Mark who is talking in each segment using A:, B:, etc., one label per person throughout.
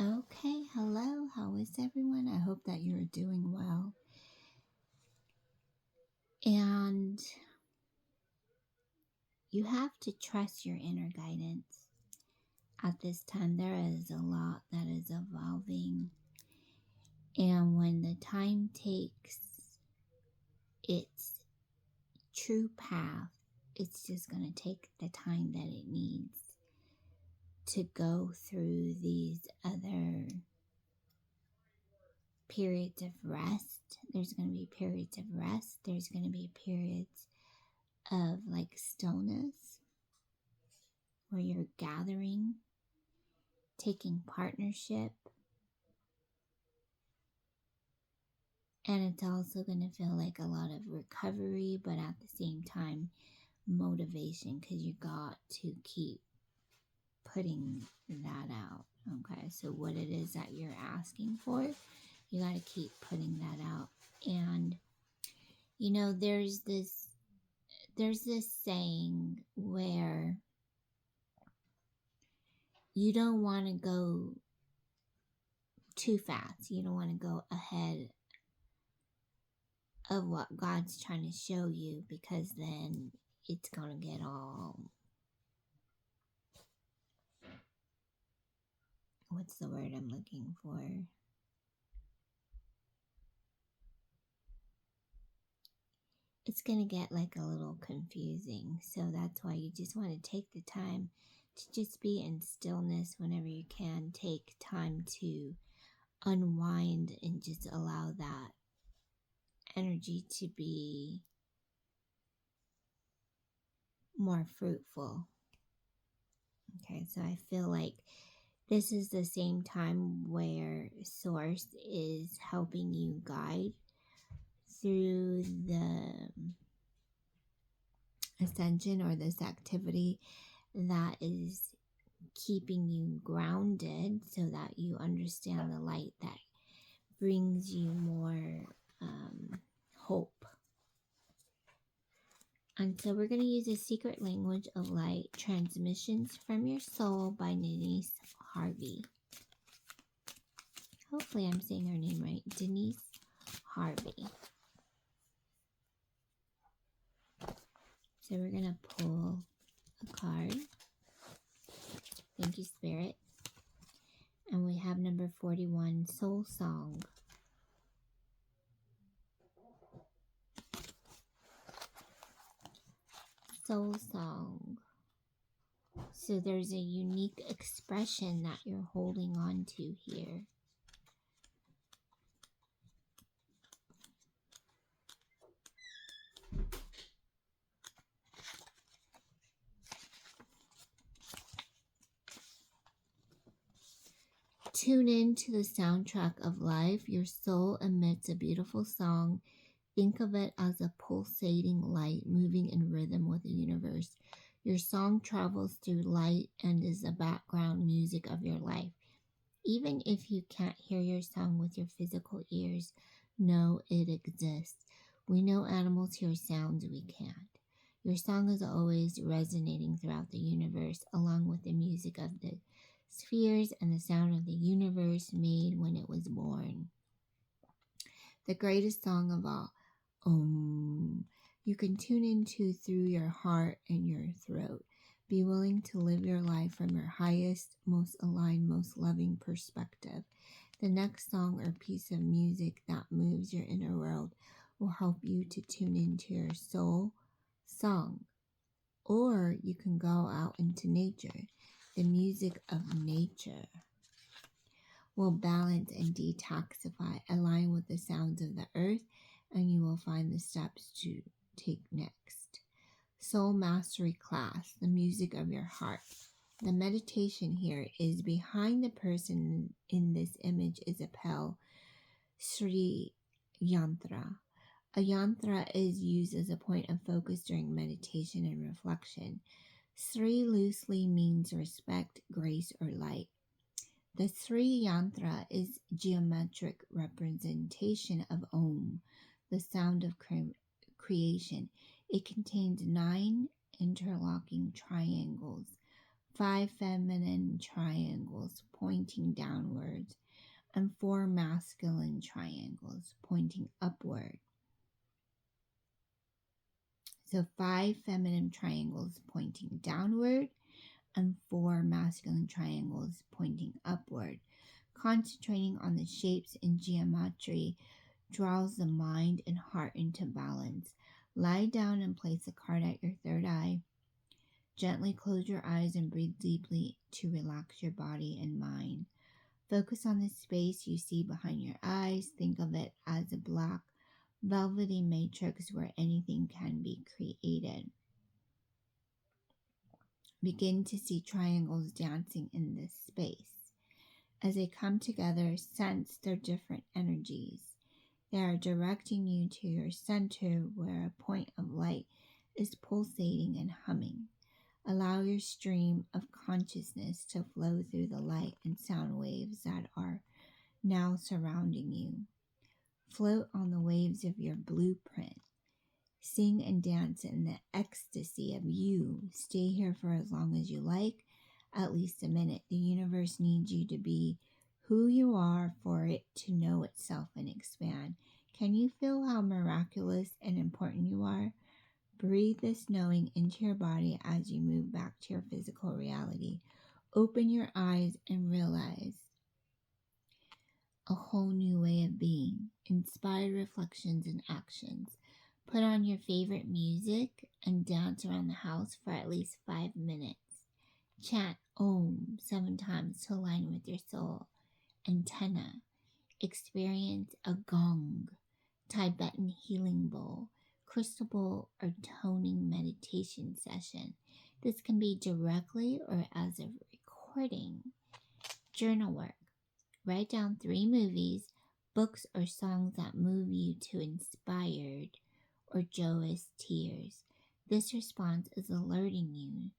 A: Okay, hello. How is everyone? I hope that you're doing well. And you have to trust your inner guidance. At this time, there is a lot that is evolving. And when the time takes its true path, it's just going to take the time that it needs to go through these other periods of rest. There's going to be periods of rest. There's going to be periods of like stillness where you're gathering, taking partnership, and it's also going to feel like a lot of recovery, but at the same time motivation, because you got to keep putting that out. Okay, so what it is that you're asking for, you got to keep putting that out. And you know, there's this saying where you don't want to go too fast. You don't want to go ahead of what God's trying to show you, because then it's going to get all, what's the word I'm looking for? It's going to get like a little confusing. So that's why you just want to take the time to just be in stillness whenever you can. Take time to unwind and just allow that energy to be more fruitful. Okay, so I feel like this is the same time where Source is helping you guide through the ascension or this activity that is keeping you grounded so that you understand the light that brings you more hope. And so we're going to use a secret language of light, Transmissions from Your Soul by Denise Harvey. Hopefully I'm saying her name right. Denise Harvey. So we're going to pull a card. Thank you, Spirit. And we have number 41, Soul Song. Soul Song. So there's a unique expression that you're holding on to here. Tune in to the soundtrack of life. Your soul emits a beautiful song. Think of it as a pulsating light moving in rhythm with the universe. Your song travels through light and is the background music of your life. Even if you can't hear your song with your physical ears, know it exists. We know animals hear sounds we can't. Your song is always resonating throughout the universe, along with the music of the spheres and the sound of the universe made when it was born. The greatest song of all, you can tune into through your heart and your throat. Be willing to live your life from your highest, most aligned, most loving perspective. The next song or piece of music that moves your inner world will help you to tune into your soul song. Or you can go out into nature. The music of nature will balance and detoxify, align with the sounds of the earth, and you will find the steps to take next. Soul Mastery Class, the music of your heart. The meditation here is behind the person in this image is a pale Sri Yantra. A yantra is used as a point of focus during meditation and reflection. Sri loosely means respect, grace, or light. The Sri Yantra is geometric representation of Om, the sound of creation. It contains 9 interlocking triangles 5 feminine triangles pointing downwards, and 4 masculine triangles pointing upward. So 5 feminine triangles pointing downward and 4 masculine triangles pointing upward. Concentrating on the shapes and geometry draws the mind and heart into balance. Lie down and place a card at your third eye. Gently close your eyes and breathe deeply to relax your body and mind. Focus on the space you see behind your eyes. Think of it as a black, velvety matrix where anything can be created. Begin to see triangles dancing in this space. As they come together, sense their different energies. They are directing you to your center where a point of light is pulsating and humming. Allow your stream of consciousness to flow through the light and sound waves that are now surrounding you. Float on the waves of your blueprint. Sing and dance in the ecstasy of you. Stay here for as long as you like, at least a minute. The universe needs you to be who you are for it to know itself and expand. Can you feel how miraculous and important you are? Breathe this knowing into your body as you move back to your physical reality. Open your eyes and realize a whole new way of being. Inspired reflections and actions. Put on your favorite music and dance around the house for at least 5 minutes. Chant Om 7 times to align with your soul. Antenna. Experience a gong, Tibetan healing bowl, crystal bowl, or toning meditation session. This can be directly or as a recording. Journal work. Write down 3 movies, books, or songs that move you to inspired or joyous tears. This response is alerting you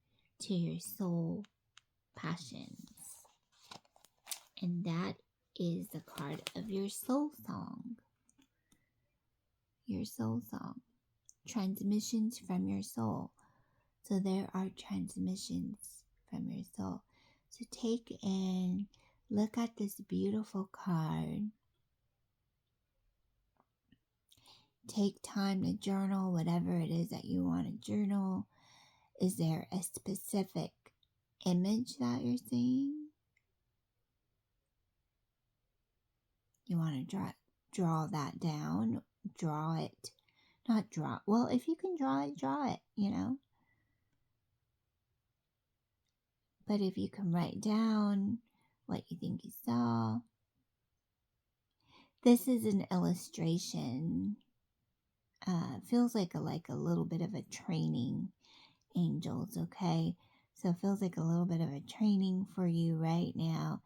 A: to your soul passions. And that is the card of your soul song. Your soul song. Transmissions from your soul. So there are transmissions from your soul. So take in, look at this beautiful card. Take time to journal whatever it is that you want to journal. Is there a specific image that you're seeing? You want to draw that down. Draw it. Not draw. Well, if you can draw it, you know. But if you can write down what you think you saw. This is an illustration. Feels like a little bit of a training, angels, okay? So it feels like a little bit of a training for you right now,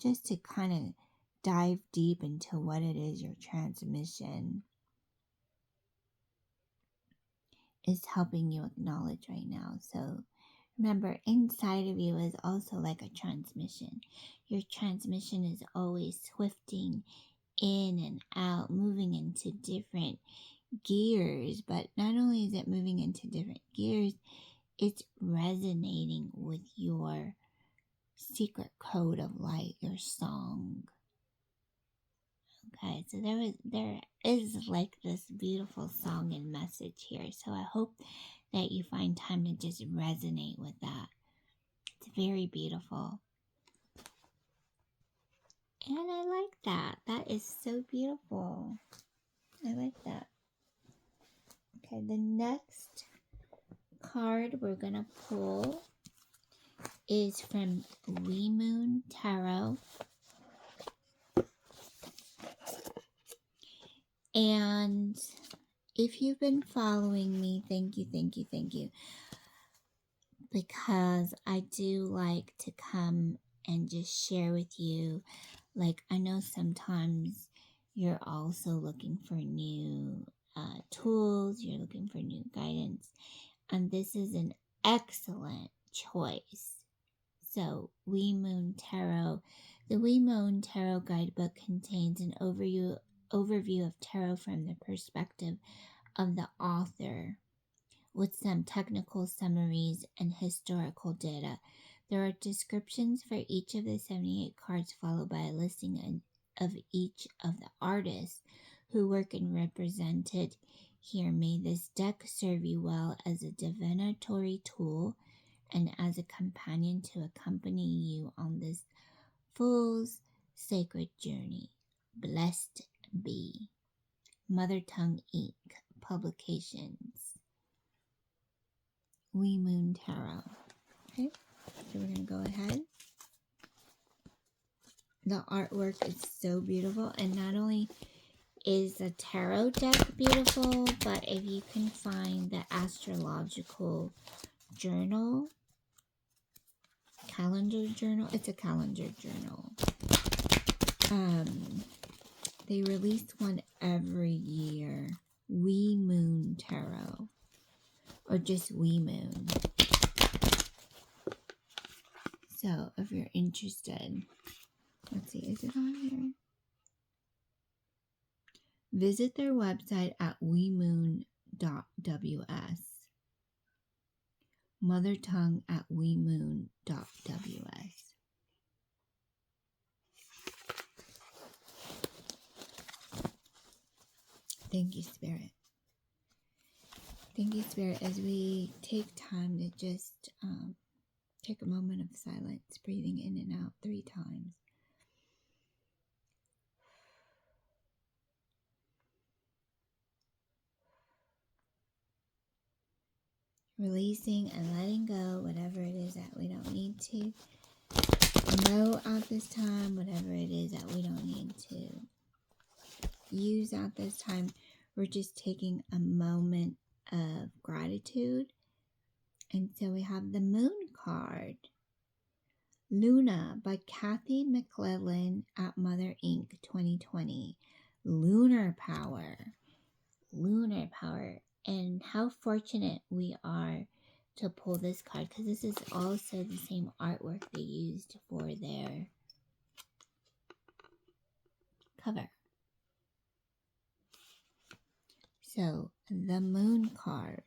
A: just to kind of dive deep into what it is your transmission is helping you acknowledge right now. So remember, inside of you is also like a transmission. Your transmission is always swifting in and out, moving into different gears. But not only is it moving into different gears, it's resonating with your secret code of light, your song. Okay, so there is like this beautiful song and message here. So I hope that you find time to just resonate with that. It's very beautiful. And I like that. That is so beautiful. I like that. Okay, the next card we're going to pull is from We Moon Tarot. And if you've been following me, thank you. Because I do like to come and just share with you. Like, I know sometimes you're also looking for new tools, you're looking for new guidance, and this is an excellent choice. So, We Moon Tarot. The We Moon Tarot guidebook contains an overview of tarot from the perspective of the author, with some technical summaries and historical data. There are descriptions for each of the 78 cards, followed by a listing of each of the artists who work and represented here. May this deck serve you well as a divinatory tool and as a companion to accompany you on this fool's sacred journey. Blessed be. Mother Tongue Inc. Publications. We Moon Tarot. Okay, so we're going to go ahead. The artwork is so beautiful, and not only is the tarot deck beautiful, but if you can find the astrological journal, calendar journal, it's a calendar journal. They release one every year. We Moon Tarot, or just We Moon. So if you're interested, let's see, is it on here? Visit their website at wemoon.ws. Mother Tongue at wemoon.ws. Thank you, Spirit. Thank you, Spirit, as we take time to just take a moment of silence, breathing in and out 3 times. Releasing and letting go whatever it is that we don't need to know at this time, whatever it is that we don't need to use at this time. We're just taking a moment of gratitude. And so we have the Moon card. Luna by Kathy McClellan at Mother Inc. 2020. Lunar power. Lunar power. And how fortunate we are to pull this card, because this is also the same artwork they used for their cover. So, the Moon card.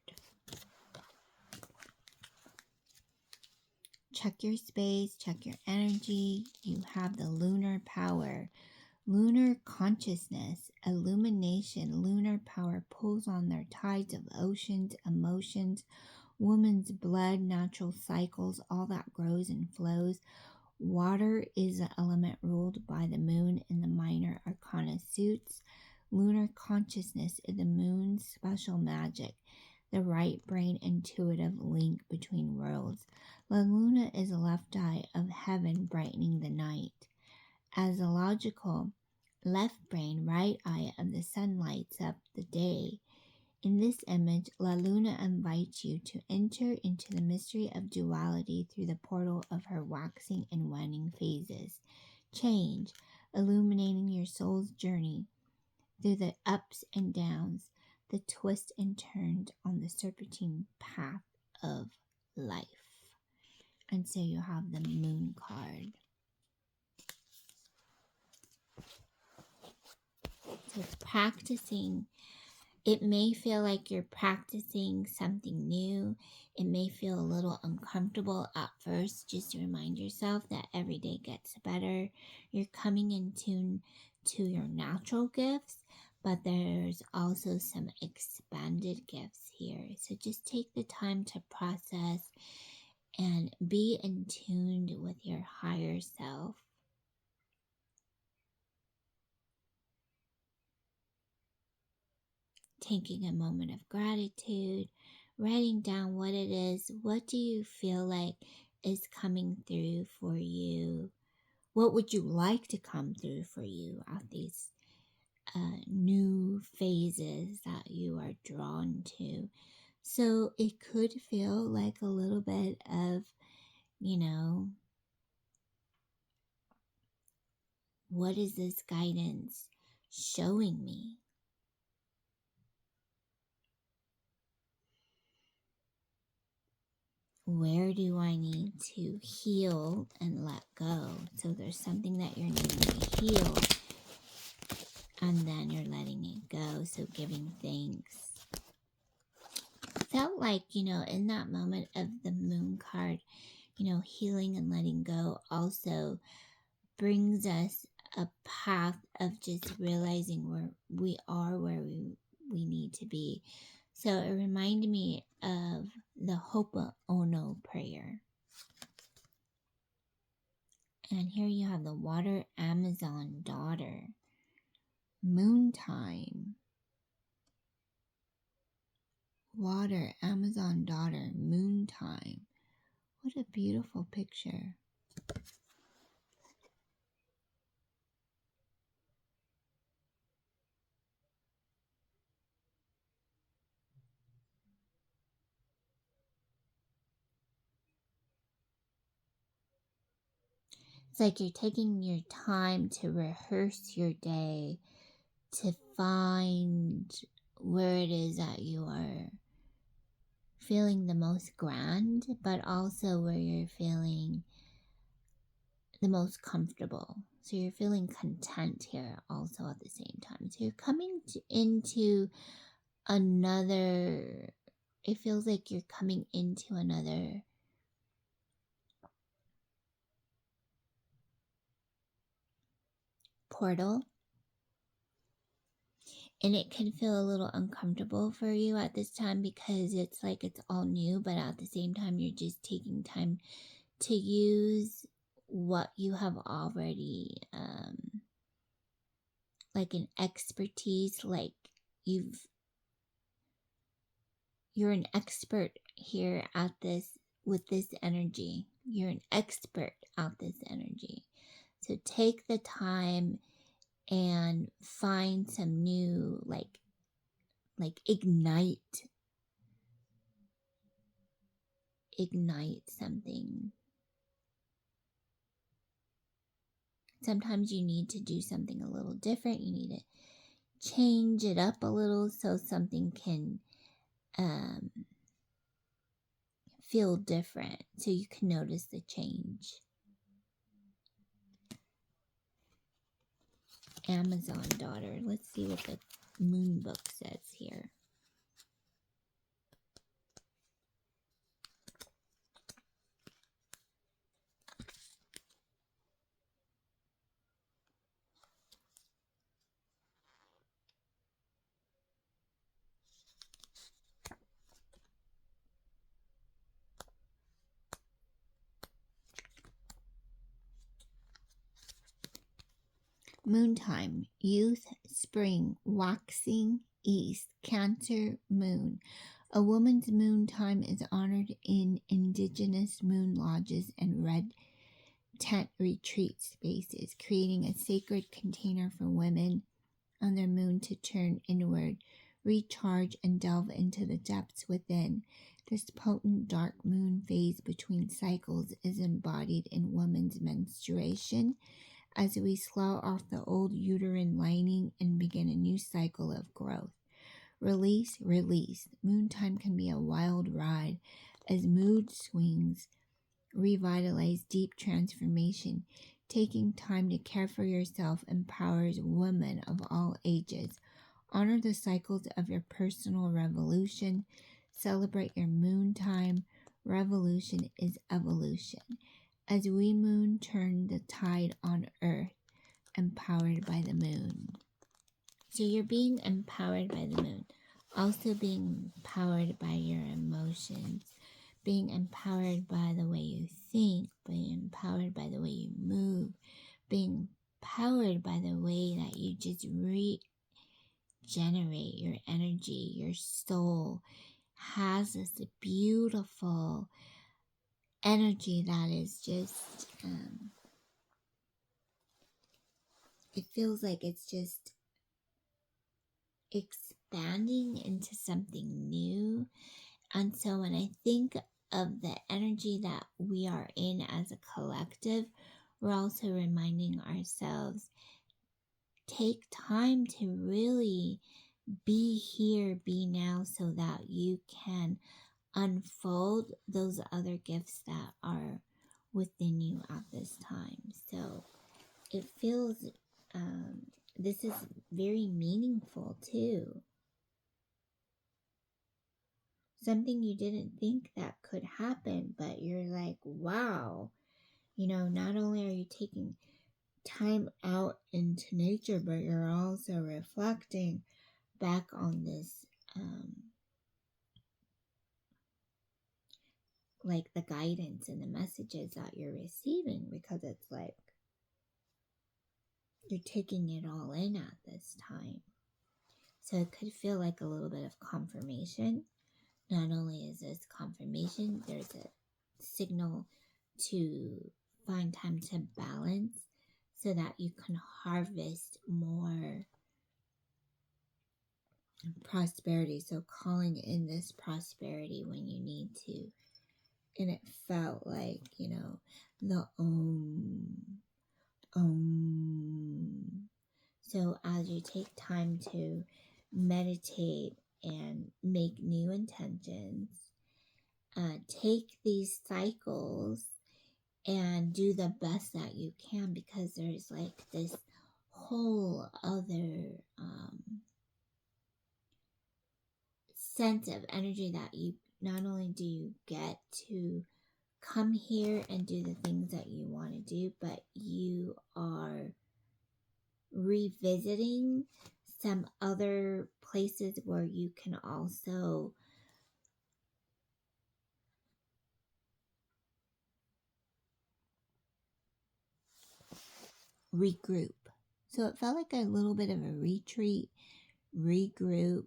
A: Check your space, check your energy. You have the lunar power. Lunar consciousness, illumination, lunar power pulls on their tides of oceans, emotions, woman's blood, natural cycles, all that grows and flows. Water is the element ruled by the moon in the minor arcana suits. Lunar consciousness is the moon's special magic, the right brain intuitive link between worlds. La Luna is the left eye of heaven brightening the night. As the logical left brain, right eye of the sun lights up the day. In this image, La Luna invites you to enter into the mystery of duality through the portal of her waxing and waning phases. Change, illuminating your soul's journey through the ups and downs, the twists and turns on the serpentine path of life. And so you have the Moon card. So it's practicing. It may feel like you're practicing something new. It may feel a little uncomfortable at first. Just to remind yourself that every day gets better. You're coming in tune to your natural gifts, but there's also some expanded gifts here. So just take the time to process and be in tune with your higher self. Taking a moment of gratitude, writing down what it is. What do you feel like is coming through for you? What would you like to come through for you at these new phases that you are drawn to? So it could feel like a little bit of, what is this guidance showing me? Where do I need to heal and let go? So there's something that you're needing to heal, and then you're letting it go. So giving thanks. Felt like, in that moment of the Moon card, healing and letting go also brings us a path of just realizing where we are, where we need to be. So it reminded me of the Ho'oponopono prayer. And here you have the water Amazon daughter, moon time. Water Amazon daughter, moon time. What a beautiful picture. It's like you're taking your time to rehearse your day, to find where it is that you are feeling the most grand, but also where you're feeling the most comfortable. So you're feeling content here also at the same time. So you're coming into another, it feels like you're coming into another portal. And it can feel a little uncomfortable for you at this time because it's like it's all new, but at the same time, you're just taking time to use what you have already, like an expertise, like you're an expert here at this with this energy. You're an expert at this energy. So take the time and find some new, like ignite something. Sometimes you need to do something a little different. You need to change it up a little so something can feel different, so you can notice the change. Amazon daughter. Let's see what the moon book says here. Moon time, youth, spring, waxing, east, Cancer moon. A woman's moon time is honored in indigenous moon lodges and red tent retreat spaces, creating a sacred container for women on their moon to turn inward, recharge, and delve into the depths within. This potent dark moon phase between cycles is embodied in women's menstruation, as we slough off the old uterine lining and begin a new cycle of growth. Release, release. Moon time can be a wild ride as mood swings revitalize deep transformation. Taking time to care for yourself empowers women of all ages. Honor the cycles of your personal revolution. Celebrate your moon time. Revolution is evolution. As we moon turn the tide on earth, empowered by the moon. So you're being empowered by the moon. Also being empowered by your emotions. Being empowered by the way you think. Being empowered by the way you move. Being empowered by the way that you just regenerate your energy. Your soul has this beautiful energy that is just, it feels like it's just expanding into something new. And so when I think of the energy that we are in as a collective, we're also reminding ourselves, take time to really be here, be now, so that you can unfold those other gifts that are within you at this time. So it feels, this is very meaningful too. something you didn't think that could happen, but you're like, wow, not only are you taking time out into nature, but you're also reflecting back on this, like the guidance and the messages that you're receiving, because it's like you're taking it all in at this time. So it could feel like a little bit of confirmation. Not only is this confirmation, there's a signal to find time to balance so that you can harvest more prosperity. So calling in this prosperity when you need to. And it felt like, the So as you take time to meditate and make new intentions, take these cycles and do the best that you can, because there's like this whole other sense of energy that you not only do you get to come here and do the things that you want to do, but you are revisiting some other places where you can also regroup. So it felt like a little bit of a retreat, regroup.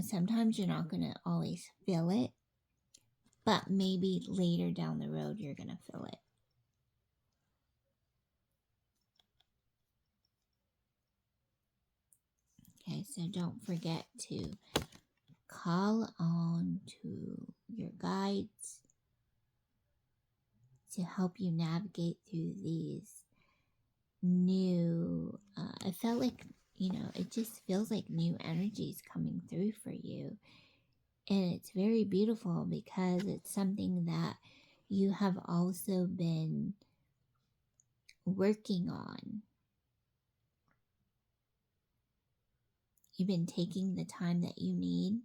A: Sometimes you're not going to always feel it, but maybe later down the road you're going to feel it. Okay, so don't forget to call on to your guides to help you navigate through these new, I felt like, it just feels like new energies coming through for you. And it's very beautiful because it's something that you have also been working on. You've been taking the time that you need.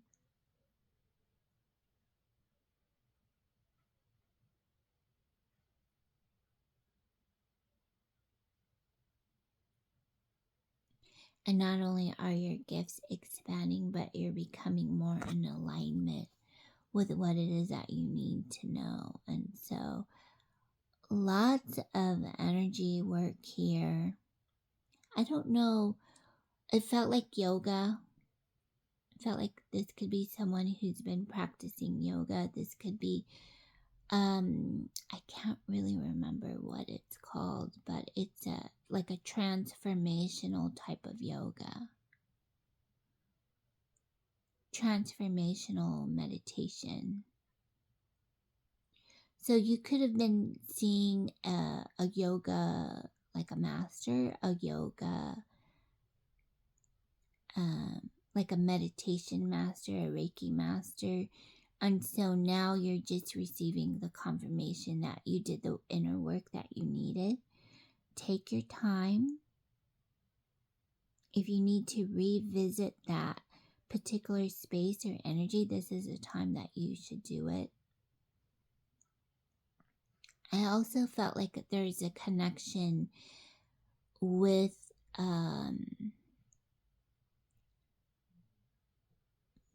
A: And not only are your gifts expanding, but you're becoming more in alignment with what it is that you need to know. And so lots of energy work here. I don't know. It felt like yoga. It felt like this could be someone who's been practicing yoga. This could be, I can't really remember what it's called, but it's like a transformational type of yoga. Transformational meditation. So you could have been seeing a yoga, like a master, a yoga, like a meditation master, a Reiki master. And so now you're just receiving the confirmation that you did the inner work that you needed. Take your time. If you need to revisit that particular space or energy, this is a time that you should do it. I also felt like there's a connection with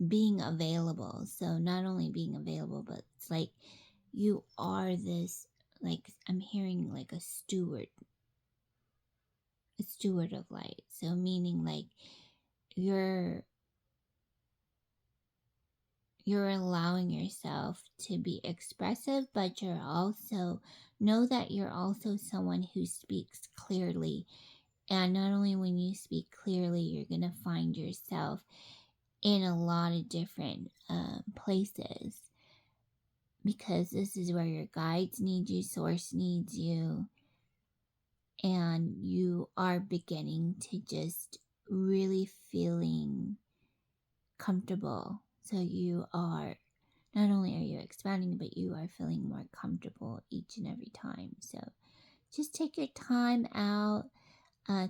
A: being available. So not only being available, but it's like you are this, like I'm hearing like a steward of light. So meaning like you're allowing yourself to be expressive, but you're also, know that you're also someone who speaks clearly. And not only when you speak clearly, you're going to find yourself in a lot of different places, because this is where your guides need you, source needs you, and you are beginning to just really feeling comfortable. So you are, not only are you expanding, but you are feeling more comfortable each and every time. So just take your time out,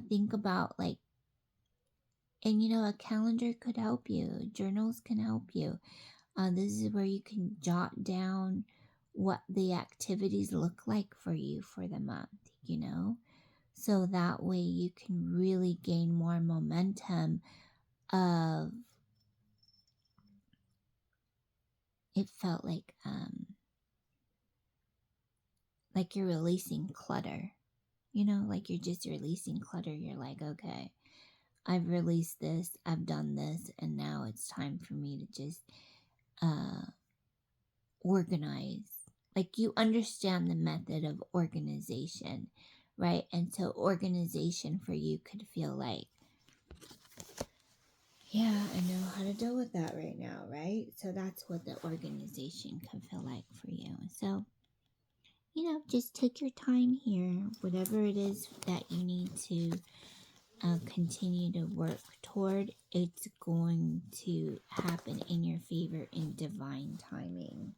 A: think about like, and a calendar could help you, journals can help you. This is where you can jot down what the activities look like for you for the month, so that way you can really gain more momentum of, it felt like you're releasing clutter, like you're just releasing clutter. You're like, okay, I've released this, I've done this, and now it's time for me to just organize. Like, you understand the method of organization, right? And so organization for you could feel like, yeah, I know how to deal with that right now, right? So that's what the organization can feel like for you. So, just take your time here, whatever it is that you need to continue to work toward, it's going to happen in your favor in divine timing.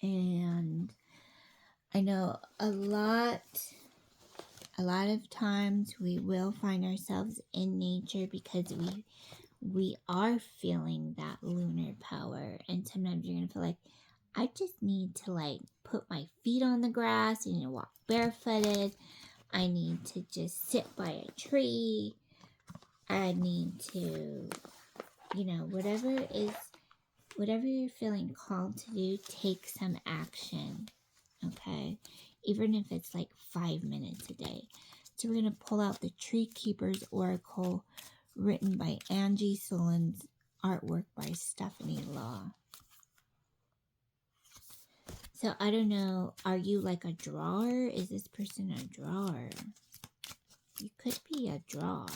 A: And I know a lot of times we will find ourselves in nature because we are feeling that lunar power, and sometimes you're gonna feel like, I just need to put my feet on the grass, I need to walk barefooted, I need to just sit by a tree, I need to, whatever you're feeling called to do, take some action, okay? Even if it's 5 minutes a day. So we're going to pull out the Tree Keeper's Oracle, written by Angie Solon's, artwork by Stephanie Law. So I don't know, are you a drawer? Is this person a drawer? You could be a drawer.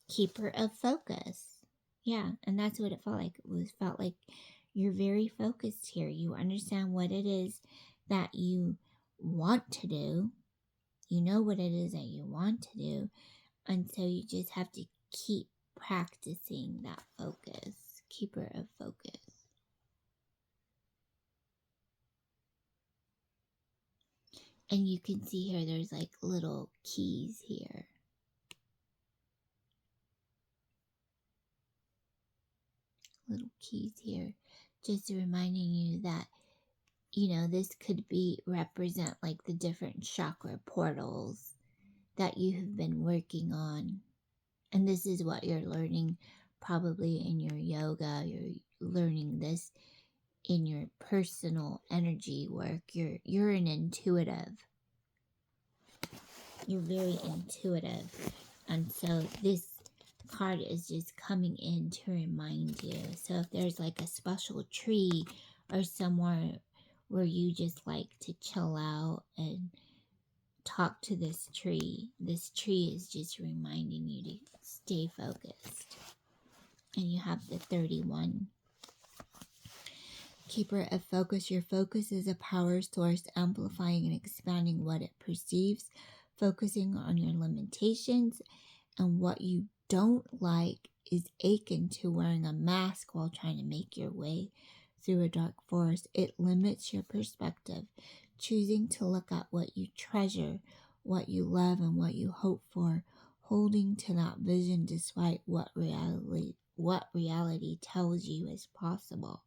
A: Keeper of focus. Yeah, and that's what it felt like. Felt like you're very focused here. You understand what it is that you want to do. You know what it is that you want to do. And so you just have to keep practicing that focus. Keeper of focus. And you can see here there's little keys here. Little keys here. Just reminding you that, this could represent the different chakra portals that you have been working on. And this is what you're learning probably in your yoga. You're learning this in your personal energy work. You're an intuitive. You're very intuitive. And so this card is just coming in to remind you. So if there's a special tree or somewhere where you just like to chill out and talk to this tree is just reminding you to stay focused. And you have the 31. Keeper of focus. Your focus is a power source, amplifying and expanding what it perceives, focusing on your limitations, and what you don't like is akin to wearing a mask while trying to make your way through a dark forest. It limits your perspective. Choosing to look at what you treasure, what you love, and what you hope for, holding to that vision despite what reality tells you is possible,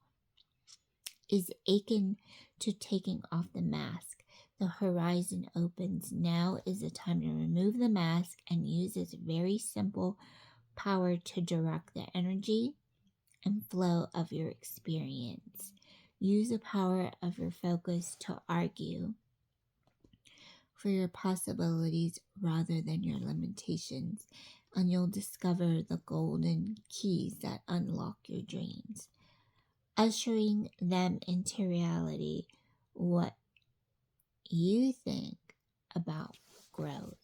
A: is akin to taking off the mask. The horizon opens. Now is the time to remove the mask and use its very simple power to direct the energy and flow of your experience. Use the power of your focus to argue for your possibilities rather than your limitations, and you'll discover the golden keys that unlock your dreams, ushering them into reality. What you think about growth.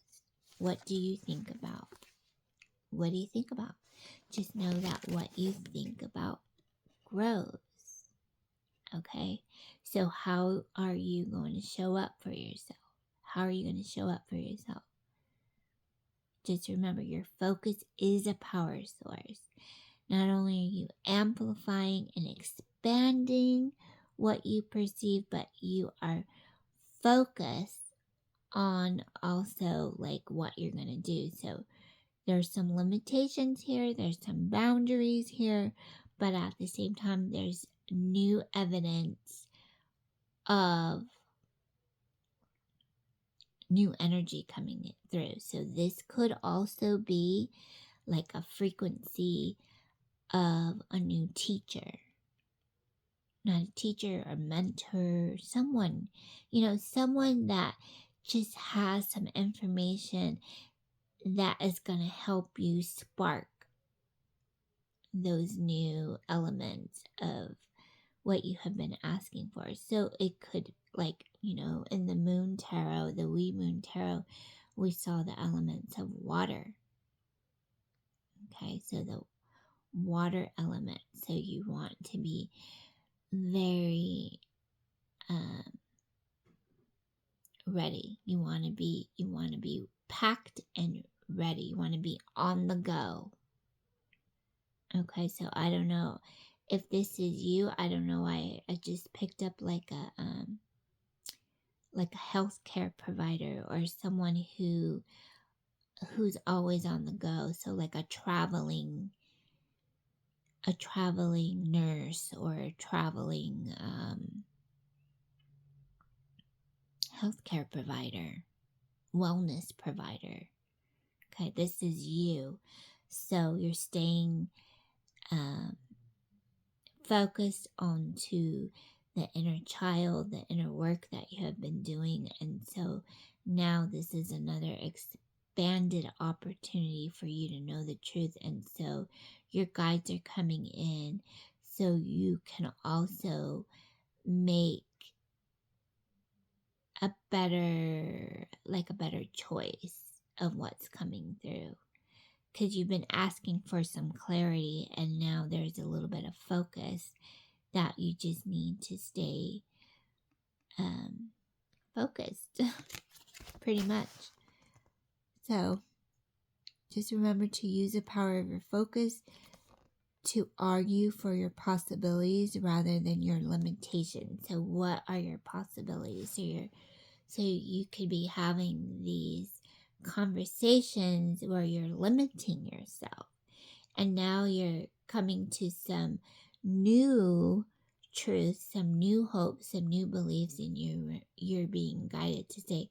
A: What do you think about? What do you think about? Just know that what you think about grows. Okay? So how are you going to show up for yourself? How are you going to show up for yourself? Just remember, your focus is a power source. Not only are you amplifying and expanding what you perceive, but you are focused on also like what you're going to do. So there's some limitations here, there's some boundaries here, but at the same time, there's new evidence of new energy coming through. So this could also be like a frequency of a new teacher. Not a teacher or mentor, someone, someone that just has some information that is going to help you spark those new elements of what you have been asking for. So it could, like, in the moon tarot, the wee moon tarot, we saw the elements of water. Okay, so the water element. So you want to be very ready. You want to be packed and ready. You want to be on the go. Okay, so I don't know if this is you. I don't know why I just picked up like a healthcare provider or someone who's always on the go. So like a traveling nurse or a traveling healthcare provider, wellness provider. Okay, this is you. So you're staying focused onto the inner child, the inner work that you have been doing. And so now this is another expanded opportunity for you to know the truth. And so your guides are coming in so you can also make a better choice of what's coming through, because you've been asking for some clarity and now there's a little bit of focus that you just need to stay focused pretty much. So just remember to use the power of your focus to argue for your possibilities rather than your limitations. So what are your possibilities? So you could be having these conversations where you're limiting yourself, and now you're coming to some new truth, some new hope, some new beliefs, and you're being guided to say,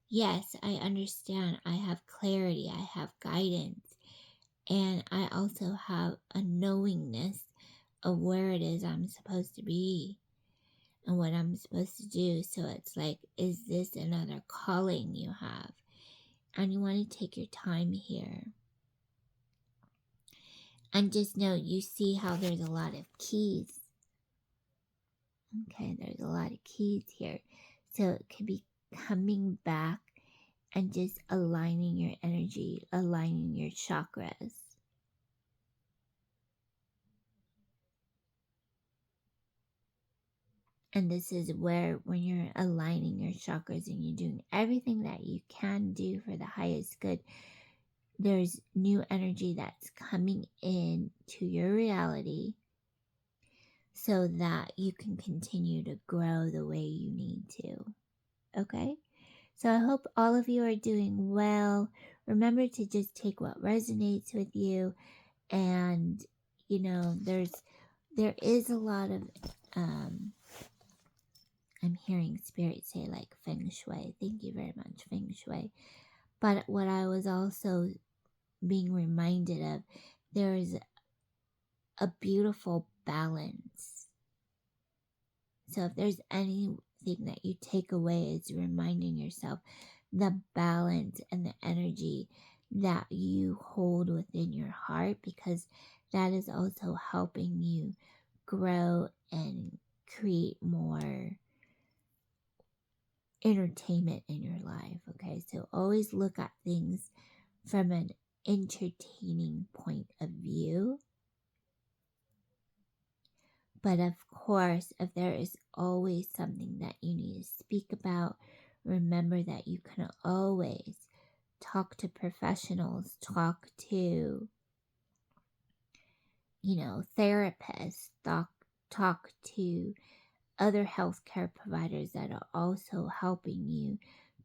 A: yes, I understand. I have clarity. I have guidance. And I also have a knowingness of where it is I'm supposed to be and what I'm supposed to do. So it's like, is this another calling you have? And you want to take your time here. And just know, you see how there's a lot of keys. Okay, there's a lot of keys here. So it could be coming back and just aligning your energy, aligning your chakras. And this is where, when you're aligning your chakras and you're doing everything that you can do for the highest good, there's new energy that's coming in to your reality so that you can continue to grow the way you need to. Okay? So I hope all of you are doing well. Remember to just take what resonates with you. And, there is a lot of, I'm hearing spirit say like feng shui. Thank you very much, feng shui. But what I was also being reminded of, there is a beautiful balance. So if there's anything that you take away, it's reminding yourself the balance and the energy that you hold within your heart, because that is also helping you grow and create more entertainment in your life. Okay, so always look at things from an entertaining point of view. But of course, if there is always something that you need to speak about, remember that you can always talk to professionals, talk to, therapists, talk to other healthcare providers that are also helping you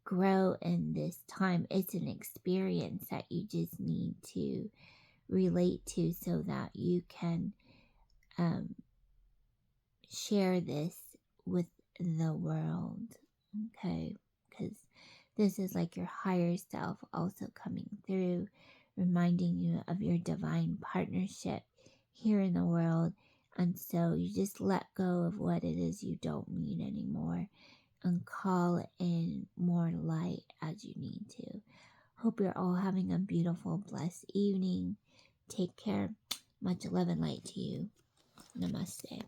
A: grow in this time. It's an experience that you just need to relate to so that you can um, share this with the world. Okay, because this is like your higher self also coming through, reminding you of your divine partnership here in the world. And so you just let go of what it is you don't need anymore and call in more light as you need to. Hope you're all having a beautiful, blessed evening. Take care. Much love and light to you. Namaste.